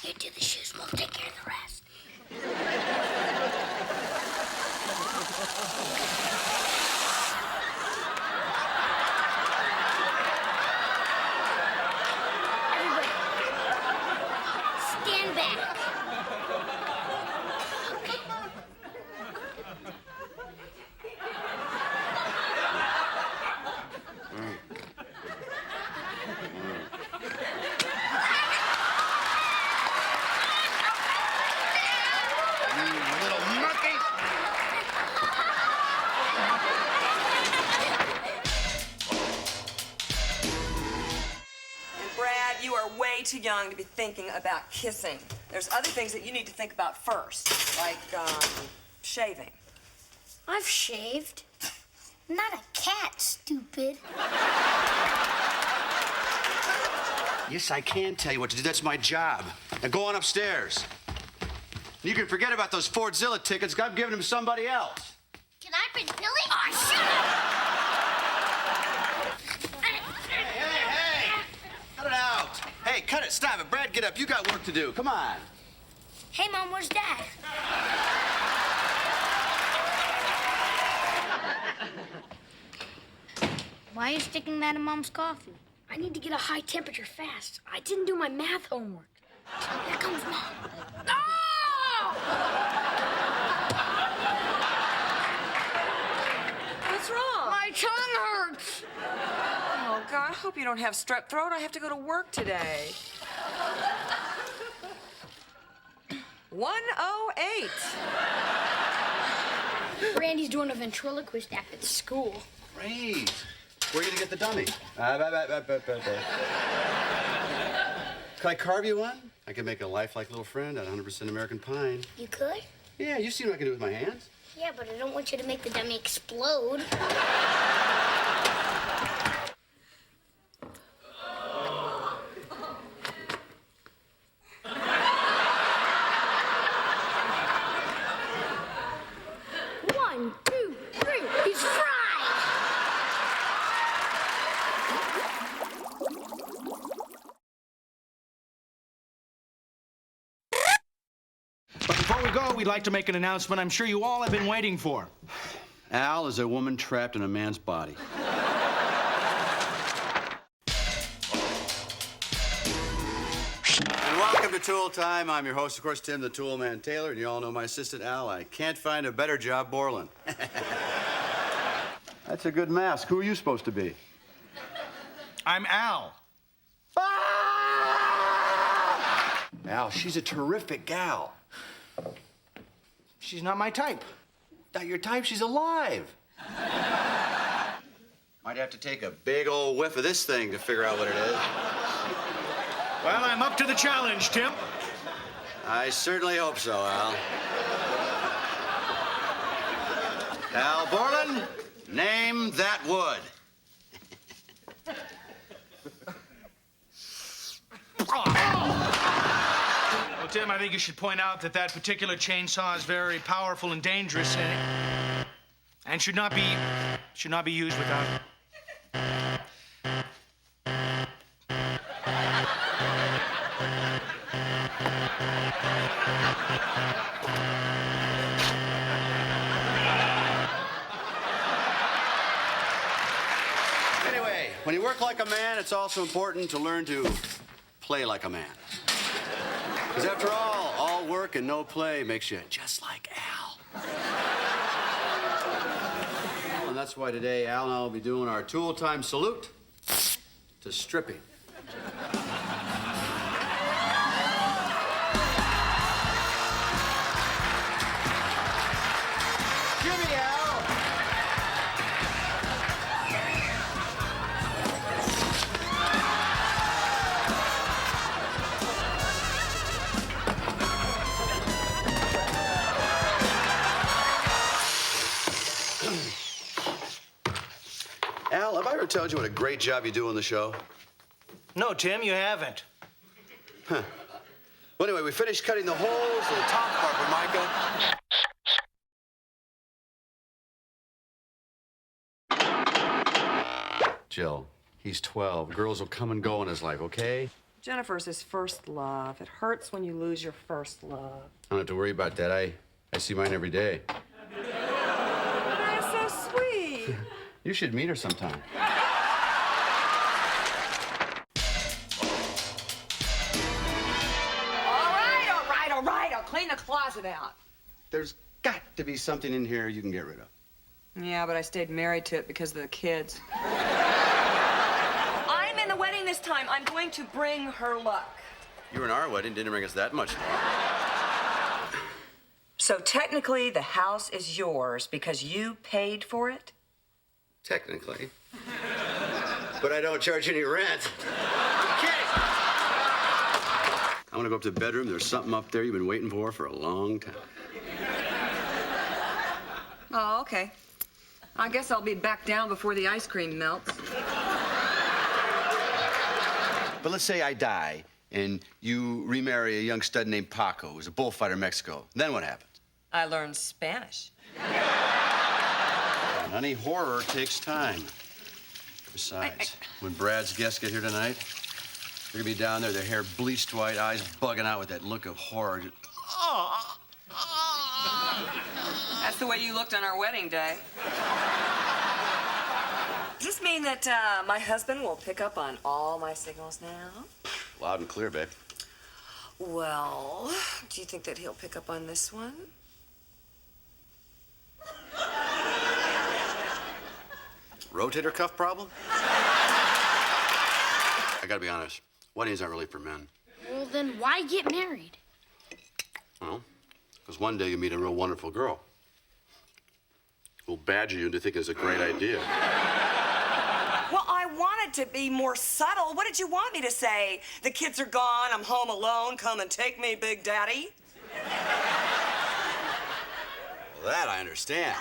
You do the shoes, we'll take care of the rest. Everybody, stand back. Okay. Brad, you are way too young to be thinking about kissing. There's other things that you need to think about first, like shaving. I've shaved. I'm not a cat, stupid. Yes, I can tell you what to do. That's my job. Now go on upstairs. You can forget about those Fordzilla tickets. I'm giving them to somebody else. Can I bring Billy? Oh, shut up! Hey! Cut it out. Hey, cut it. Stop it. Brad, get up. You got work to do. Come on. Hey, Mom, where's Dad? Why are you sticking that in Mom's coffee? I need to get a high temperature fast. I didn't do my math homework. Here comes Mom. No! What's wrong? My tongue hurts. Oh, God, I hope you don't have strep throat. I have to go to work today. 108. Randy's doing a ventriloquist act at school. Great. Where are you going to get the dummy? Can I carve you one? I can make a lifelike little friend out of 100% American pine. You could? Yeah, you see what I can do with my hands. Yeah, but I don't want you to make the dummy explode. One, two, three. He's fried! But before we go, we'd like to make an announcement I'm sure you all have been waiting for. Al is a woman trapped in a man's body. And welcome to Tool Time. I'm your host, of course, Tim the Tool Man Taylor, and you all know my assistant, Al. I can't find a better job, Borland. That's a good mask. Who are you supposed to be? I'm Al. Al, she's a terrific gal. She's not my type. Not your type, she's alive. Might have to take a big old whiff of this thing to figure out what it is. Well, I'm up to the challenge, Tim. I certainly hope so, Al. Al Borland, name that wood. Well, Tim, I think you should point out that that particular chainsaw is very powerful and dangerous, and should not be used without. Anyway, when you work like a man, it's also important to learn to play like a man. Because after all work and no play makes you just like Al. And that's why today Al and I will be doing our Tool Time salute to stripping. Jimmy, Al! Al, have I ever told you what a great job you do on the show? No, Tim, you haven't. Huh. Well, anyway, we finished cutting the holes in the top of our Formica. Jill, he's 12. Girls will come and go in his life, okay? Jennifer's his first love. It hurts when you lose your first love. I don't have to worry about that. I see mine every day. That's so sweet. You should meet her sometime. All right. I'll clean the closet out. There's got to be something in here you can get rid of. Yeah, but I stayed married to it because of the kids. I'm in the wedding this time. I'm going to bring her luck. You were in our wedding, didn't bring us that much luck. So technically, the house is yours because you paid for it? Technically. But I don't charge any rent. Kidding! I want to go up to the bedroom. There's something up there you've been waiting for a long time. Oh, okay. I guess I'll be back down before the ice cream melts. But let's say I die and you remarry a young stud named Paco, who's a bullfighter in Mexico. Then what happens? I learned Spanish. Honey, horror takes time. Besides, when Brad's guests get here tonight, they're gonna be down there, their hair bleached white, eyes bugging out with that look of horror. That's the way you looked on our wedding day. Does this mean that my husband will pick up on all my signals now? Loud and clear, babe. Well, do you think that he'll pick up on this one? Rotator cuff problem? I gotta be honest, weddings aren't really for men. Well, then why get married? Well, because one day you meet a real wonderful girl who'll badger you into thinking it's a great idea. Well, I wanted to be more subtle. What did you want me to say? The kids are gone, I'm home alone, come and take me, Big Daddy? Well, that I understand.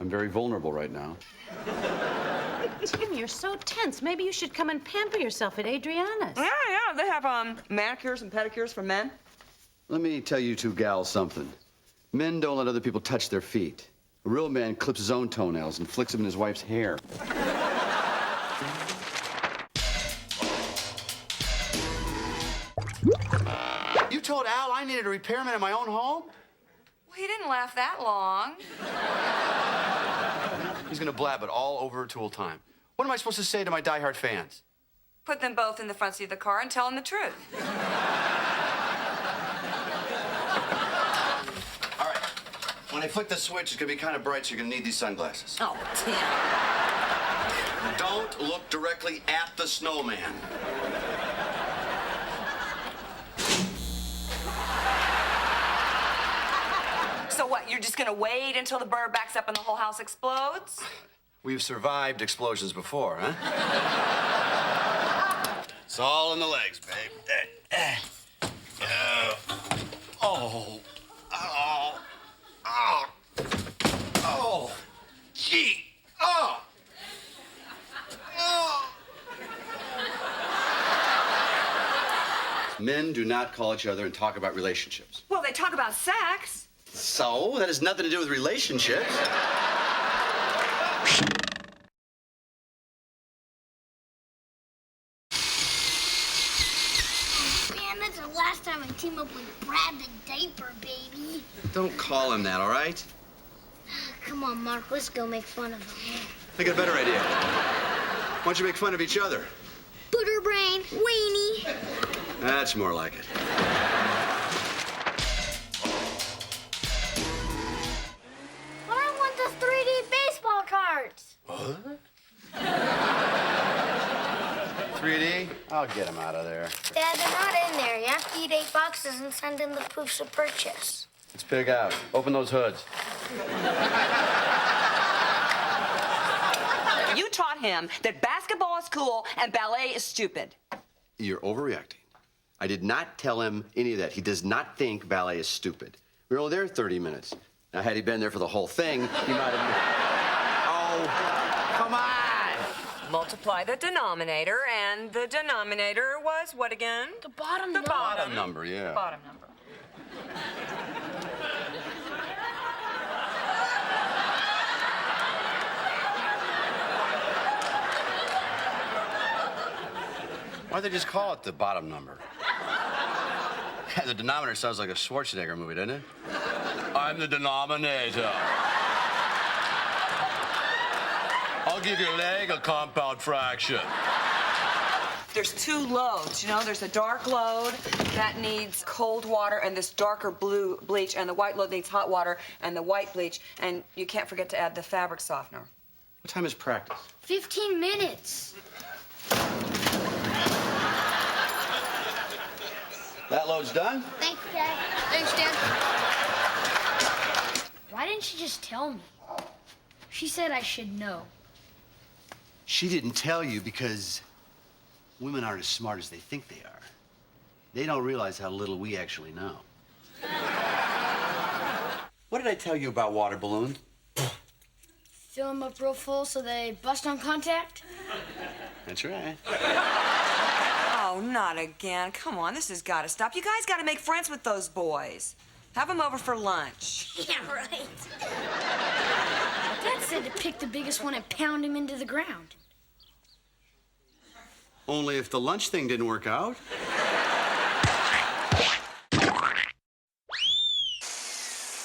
I'm very vulnerable right now. Tim, you're so tense. Maybe you should come and pamper yourself at Adriana's. Yeah, they have manicures and pedicures for men. Let me tell you two gals something. Men don't let other people touch their feet. A real man clips his own toenails and flicks them in his wife's hair. You told Al I needed a repairman in my own home? Well, he didn't laugh that long. He's gonna blab it all over Tool Time. What am I supposed to say to my diehard fans? Put them both in the front seat of the car and tell them the truth. All right. When I flick the switch, it's gonna be kind of bright, so you're gonna need these sunglasses. Oh, Tim. Don't look directly at the snowman. So what, you're just gonna wait until the bird backs up and the whole house explodes? We've survived explosions before, huh? It's all in the legs, babe. Oh. Oh. Oh. Oh. Gee. Oh. Oh. Men do not call each other and talk about relationships. Well, they talk about sex. So, that has nothing to do with relationships. Man, that's the last time I team up with Brad the Diaper Baby. Don't call him that, all right? Come on, Mark, let's go make fun of him. Think of a better idea. Why don't you make fun of each other? Butterbrain, weenie. That's more like it. I want the 3D baseball cards. What? 3D? I'll get him out of there. Dad, they're not in there. You have to eat 8 boxes and send in the proofs of purchase. Let's pig out. Open those hoods. You taught him that basketball is cool and ballet is stupid. You're overreacting. I did not tell him any of that. He does not think ballet is stupid. We were only there 30 minutes. Now, had he been there for the whole thing, he might have... Oh, come on! Multiply the denominator, and the denominator was what again? The bottom The number. Bottom number, yeah. Bottom number. don't they just call it the bottom number? The denominator sounds like a Schwarzenegger movie, doesn't it? I'm the denominator. I'll give your leg a compound fraction. There's two loads, you know? There's a dark load that needs cold water and this darker blue bleach, and the white load needs hot water and the white bleach, and you can't forget to add the fabric softener. What time is practice? 15 minutes. That load's done? Thanks, Dad. Thanks, Dad. Why didn't she just tell me? She said I should know. She didn't tell you because women aren't as smart as they think they are. They don't realize how little we actually know. What did I tell you about water balloons? Fill them up real full so they bust on contact? That's right. Oh, not again. Come on, this has got to stop. You guys got to make friends with those boys. Have them over for lunch. Yeah, right. Dad said to pick the biggest one and pound him into the ground. Only if the lunch thing didn't work out.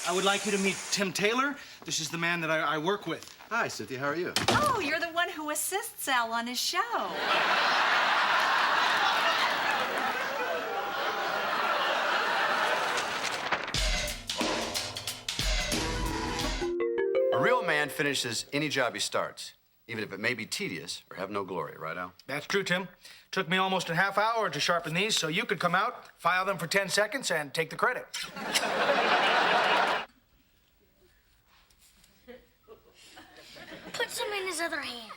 I would like you to meet Tim Taylor. This is the man that I work with. Hi, Cynthia, how are you? Oh, you're the one who assists Al on his show. A real man finishes any job he starts, even if it may be tedious or have no glory, right, Al? That's true, Tim. Took me almost a half hour to sharpen these, so you could come out, file them for 10 seconds, and take the credit. Put some in his other hand.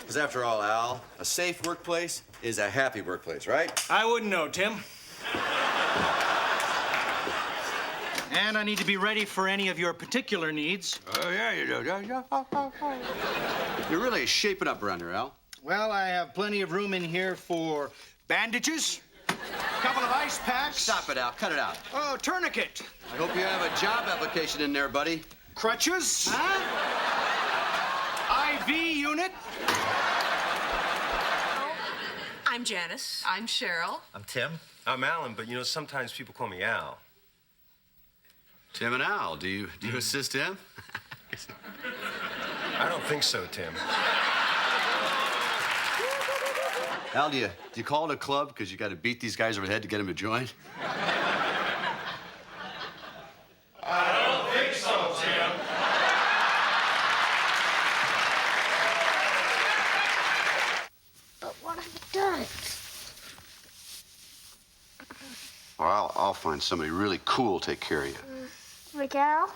Because after all, Al, a safe workplace is a happy workplace, right? I wouldn't know, Tim. And I need to be ready for any of your particular needs. Oh, yeah, you do. You're really shaping up around here, Al. Well, I have plenty of room in here for bandages, a couple of ice packs. Stop it, Al. Cut it out. Oh, tourniquet. I hope you have a job application in there, buddy. Crutches. Huh? IV unit. I'm Janice. I'm Cheryl. I'm Tim. I'm Alan, but you know, sometimes people call me Al. Tim and Al, do you assist him? I don't think so, Tim. Al, do you call it a club because you got to beat these guys over the head to get them to join? I don't think so, Tim. But what have I done? Well, I'll find somebody really cool to take care of you. Like Al?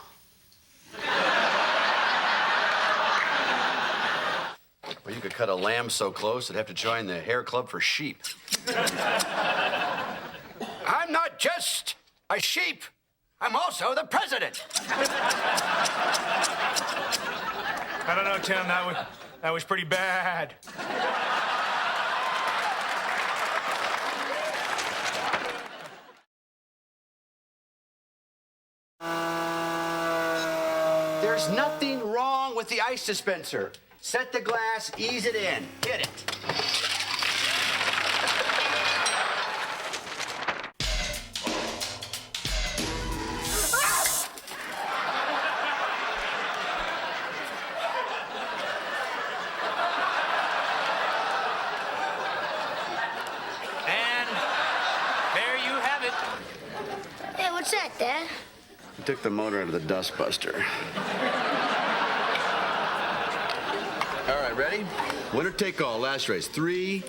Well, you could cut a lamb so close it'd have to join the hair club for sheep. I'm not just a sheep. I'm also the president. I don't know, Tim. That was pretty bad. There's nothing wrong with the ice dispenser. Set the glass, ease it in. Hit it. And there you have it. Hey, what's that, Dad? I took the motor out of the dustbuster. All right, ready? Winner take all, last race. 3,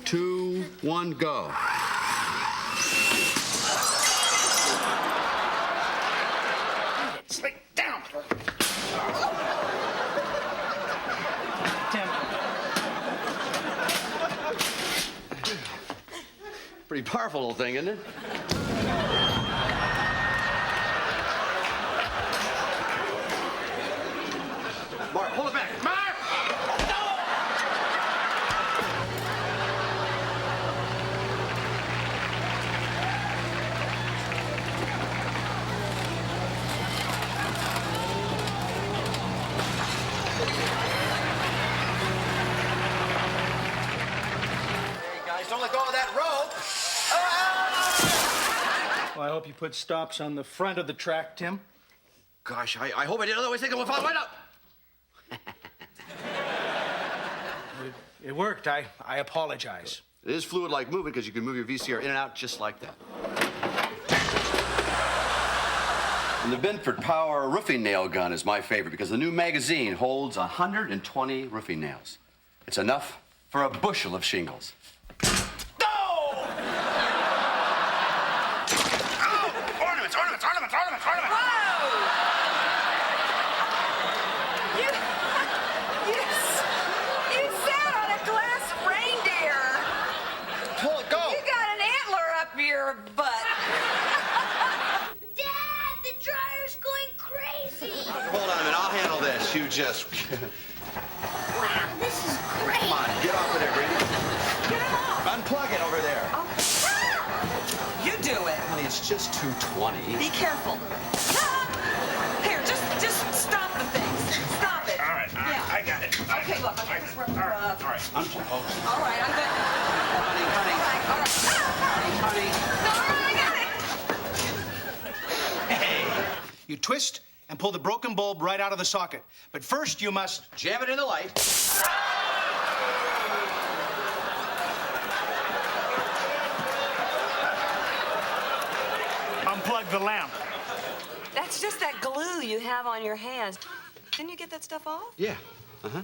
2, 1, go. Sit down. Tim. Pretty powerful little thing, isn't it? Mark, hold it back. Well, I hope you put stops on the front of the track, Tim. Gosh, I hope I did. Otherwise, they will follow right up. It worked. I apologize. It is fluid-like movement because you can move your VCR in and out just like that. And the Binford Power roofing nail gun is my favorite because the new magazine holds 120 roofing nails. It's enough for a bushel of shingles. You sat on a glass reindeer. Pull it, go! You got an antler up your butt. Dad, the dryer's going crazy. Hold on a minute, I'll handle this. You just... Wow, this is great. Come on, get off of there, Brady. Get him off. Unplug it over there. You do it. Honey, it's just 220. Be careful. Here, just stop the things. Stop it. All right, Yeah. I got it. Okay, look, I'll just rub the rug. All right. Unplug. All right, I'm good. Honey, honey. All right. Honey. No, I got it. Hey! You twist and pull the broken bulb right out of the socket. But first, you must... Jam it in the light. Unplug the lamp. That's just that glue you have on your hands. Didn't you get that stuff off? Yeah. Uh-huh.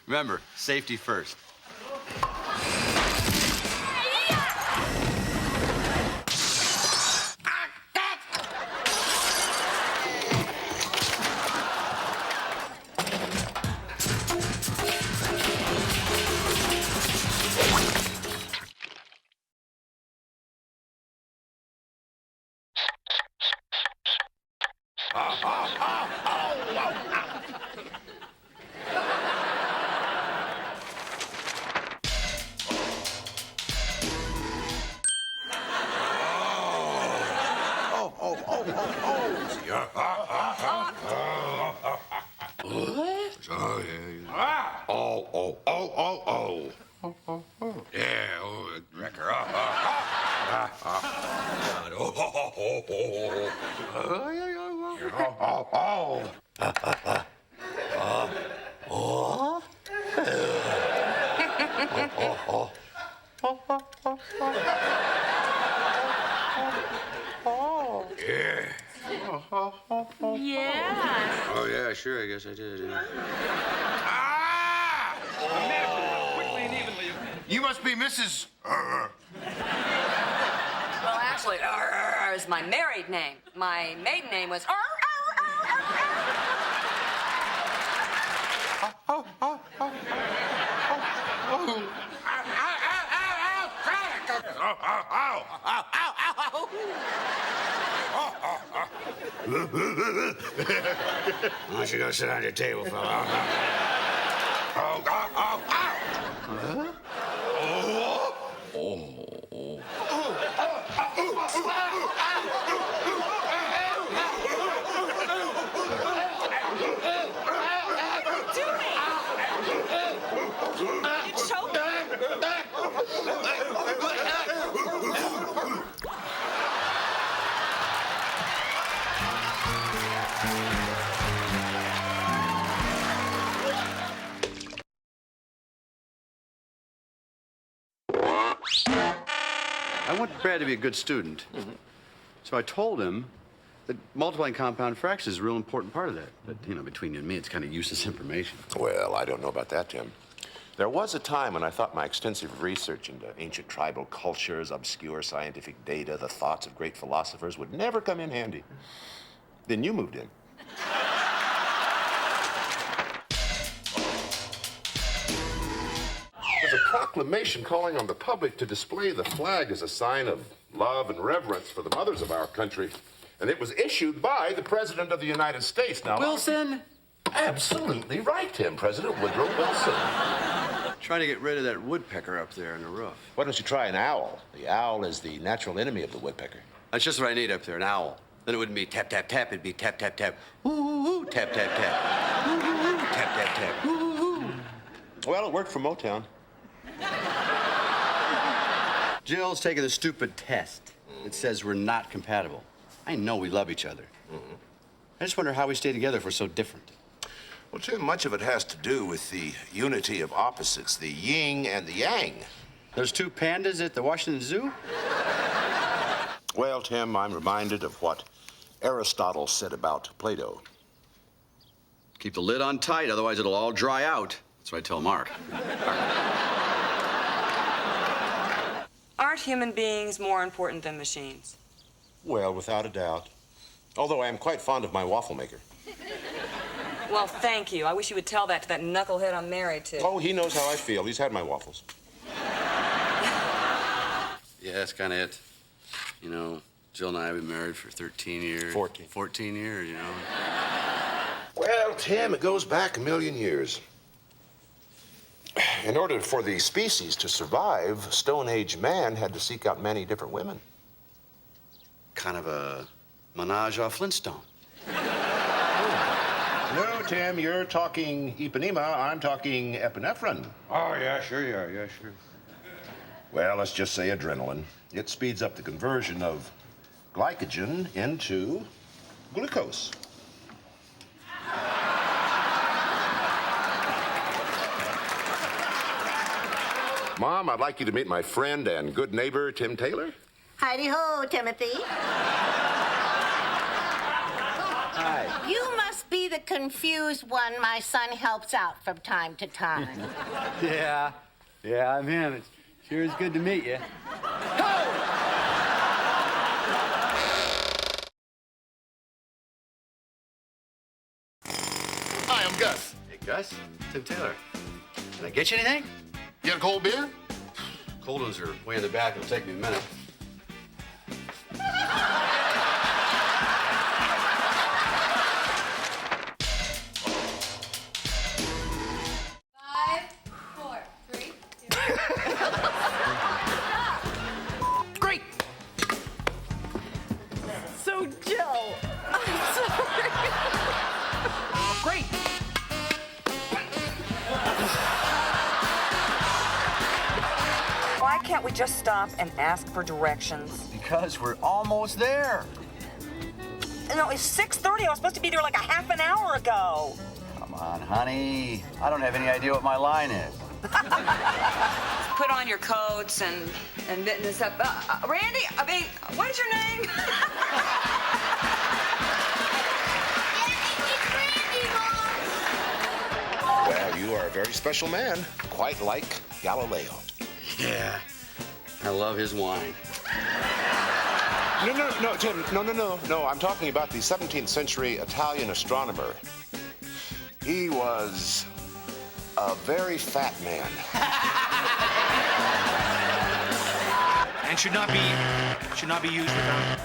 Remember, safety first. Yeah, oh, wrecker. Yeah. Oh, yeah, sure, I guess I did. You must be Mrs. Well, actually, is my married name. My maiden name was. Why don't you go sit on your table, fella? You choked. I want Brad to be a good student. So I told him that multiplying compound fractions is a real important part of that. But, you know, between you and me, it's kind of useless information. Well, I don't know about that, Tim. There was a time when I thought my extensive research into ancient tribal cultures, obscure scientific data, the thoughts of great philosophers would never come in handy. Then you moved in. There's a proclamation calling on the public to display the flag as a sign of love and reverence for the mothers of our country. And it was issued by the President of the United States. Now, Wilson? Absolutely right, Tim. President Woodrow Wilson. Trying to get rid of that woodpecker up there on the roof. Why don't you try an owl? The owl is the natural enemy of the woodpecker. That's just what I need up there, an owl. Then it wouldn't be tap, tap, tap. It'd be tap, tap, tap. Ooh, ooh, ooh, tap, tap, tap. Ooh, ooh, ooh, tap, tap, tap. Ooh, ooh, ooh. Well, it worked for Motown. Jill's taking a stupid test. It says we're not compatible. I know we love each other. I just wonder how we stay together if we're so different. Well, Tim, much of it has to do with the unity of opposites, the yin and the yang. There's two pandas at the Washington Zoo? Well, Tim, I'm reminded of what Aristotle said about Plato. Keep the lid on tight, otherwise it'll all dry out. That's what I tell Mark. Aren't human beings more important than machines? Well, without a doubt. Although I am quite fond of my waffle maker. Well, thank you. I wish you would tell that to that knucklehead I'm married to. Oh, he knows how I feel. He's had my waffles. Yeah, that's kind of it. You know, Jill and I have been married for 13 years. 14. 14 years, you know. Well, Tim, it goes back a million years. In order for the species to survive, Stone Age man had to seek out many different women. Kind of a menage a Flintstone. No, Tim, you're talking Ipanema. I'm talking epinephrine. Oh, yeah, sure you are. Yeah, sure. Well, let's just say adrenaline. It speeds up the conversion of glycogen into glucose. Mom, I'd like you to meet my friend and good neighbor, Tim Taylor. Heidi-ho, Timothy. Hi. You must be the confused one my son helps out from time to time. Yeah, I'm him. It sure is good to meet you. Hi, I'm Gus. Hey, Gus. Tim Taylor. Can I get you anything? You got a cold beer? Cold ones are way in the back. It'll take me a minute. Great. So, Jill, I'm sorry. Great. Why can't we just stop and ask for directions? Because we're almost there. No, it's 6:30. I was supposed to be there like a half an hour ago. Come on, honey. I don't have any idea what my line is. Put on your coats and mitten this up. Randy, what is your name? Well, you are a very special man, quite like Galileo. Yeah. I love his wine. No, Tim, no. I'm talking about the 17th century Italian astronomer. He was a very fat man. And should not be used without.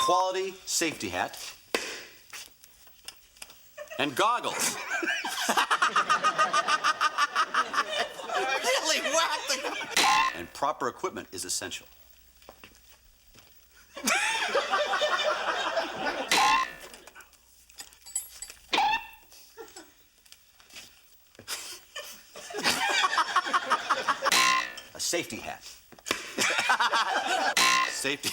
Quality safety hat. And goggles. Really whacked the... And proper equipment is essential. A safety hat. Safety.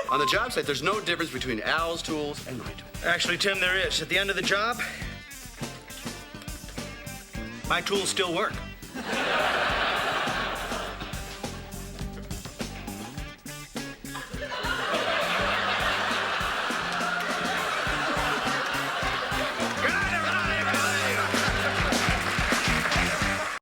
On the job site, there's no difference between Al's tools and my tools. Actually, Tim, there is. At the end of the job, my tools still work.